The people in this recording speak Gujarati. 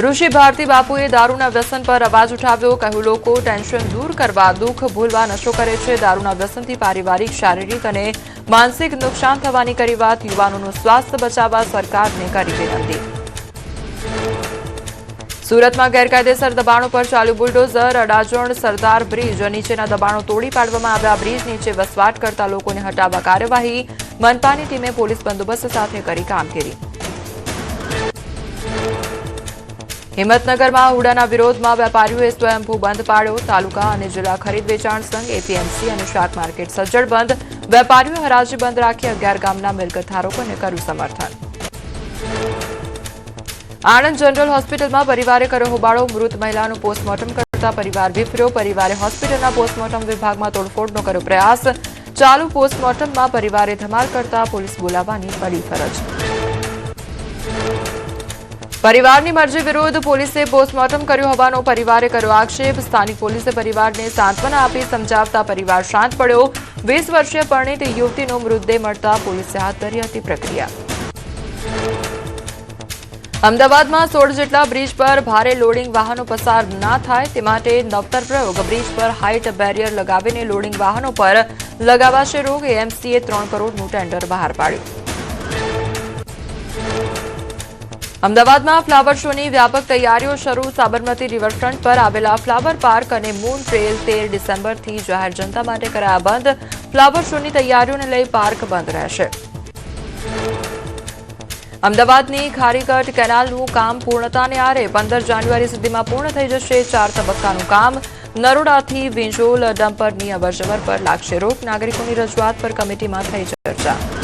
ઋષિ ભારતી બાપુએ દારૂના વ્યસન પર અવાજ ઉઠાવ્યો. કહ્યું, લોકો ટેન્શન દૂર કરવા, દુઃખ ભૂલવા નશો કરે છે. દારૂના વ્યસનથી પારિવારિક, શારીરિક અને માનસિક નુકસાન થવાની કરી વાત. યુવાનોનું સ્વાસ્થ્ય બચાવવા સરકારને કરી વિનંતી. સુરતમાં ગેરકાયદેસર દબાણો પર ચાલ્યું બુલડોઝર. અડાજણ સરદાર બ્રિજ નીચેના દબાણો તોડી પાડવામાં આવ્યા. બ્રિજ નીચે વસવાટ કરતા લોકોને હટાવવા કાર્યવાહી. મનપાની ટીમે પોલીસ બંદોબસ્ત સાથે કરી કામગીરી. હિંમતનગરમાં હુડાના વિરોધમાં વેપારીઓએ સ્વયંભૂ બંધ પાડ્યો. તાલુકા અને જિલ્લા ખરીદ વેચાણ સંઘ, એપીએમસી અને શાક માર્કેટ સજ્જડ બંધ. વેપારીઓએ હરાજી બંધ રાખી 11 ગામના મિલકત ધારકોને કર્યું સમર્થન. આણંદ જનરલ હોસ્પિટલમાં પરિવારે કર્યો હોબાળો. મૃત મહિલાનું પોસ્ટમોર્ટમ કરતા પરિવાર વિફર્યો. પરિવારે હોસ્પિટલના પોસ્ટમોર્ટમ વિભાગમાં તોડફોડનો કર્યો પ્રયાસ. ચાલુ પોસ્ટમોર્ટમમાં પરિવારે ધમાલ કરતા પોલીસ બોલાવવાની પડી ફરજ. પરિવારની મરજી વિરુદ્ધ પોલીસે પોસ્ટમોર્ટમ કર્યું હોવાનો પરિવારે કર્યો આક્ષેપ. સ્થાનિક પોલીસે પરિવારને સાંત્વના આપી સમજાવતા પરિવાર શાંત પડ્યો. 20 વર્ષીય પરિણીત યુવતીનો મૃતદેહ મળતા પોલીસે હાથ ધરી હતી પ્રક્રિયા. અમદાવાદમાં 16 જેટલા બ્રિજ પર ભારે લોડિંગ વાહનો પસાર ના થાય તે માટે નવતર પ્રયોગ. બ્રિજ પર હાઇટ બેરિયર લગાવીને લોડિંગ વાહનો પર લગાવાશે રોક. એએમસીએ 3 કરોડનું ટેન્ડર બહાર પાડ્યું. અમદાવાદમાં ફ્લાવર શોની વ્યાપક તૈયારીઓ શરૂ. સાબરમતી રિવરફ્રન્ટ પર આવેલા ફ્લાવર પાર્ક અને મૂન ટ્રેલ 13 ડિસેમ્બરથી જાહેર જનતા માટે કરાયા બંધ. ફ્લાવર શોની તૈયારીઓને લઈ પાર્ક બંધ રહેશે. અમદાવાદની ખારીકટ કેનાલનું કામ પૂર્ણતાને આરે. 15 જાન્યુઆરી સુધીમાં પૂર્ણ થઈ જશે 4 તબક્કાનું કામ. નરોડાથી વિંજોલ ડમ્પરની અવરજવર પર લાગશે રોક. નાગરિકોની રજૂઆત પર કમિટીમાં થઈ ચર્ચા.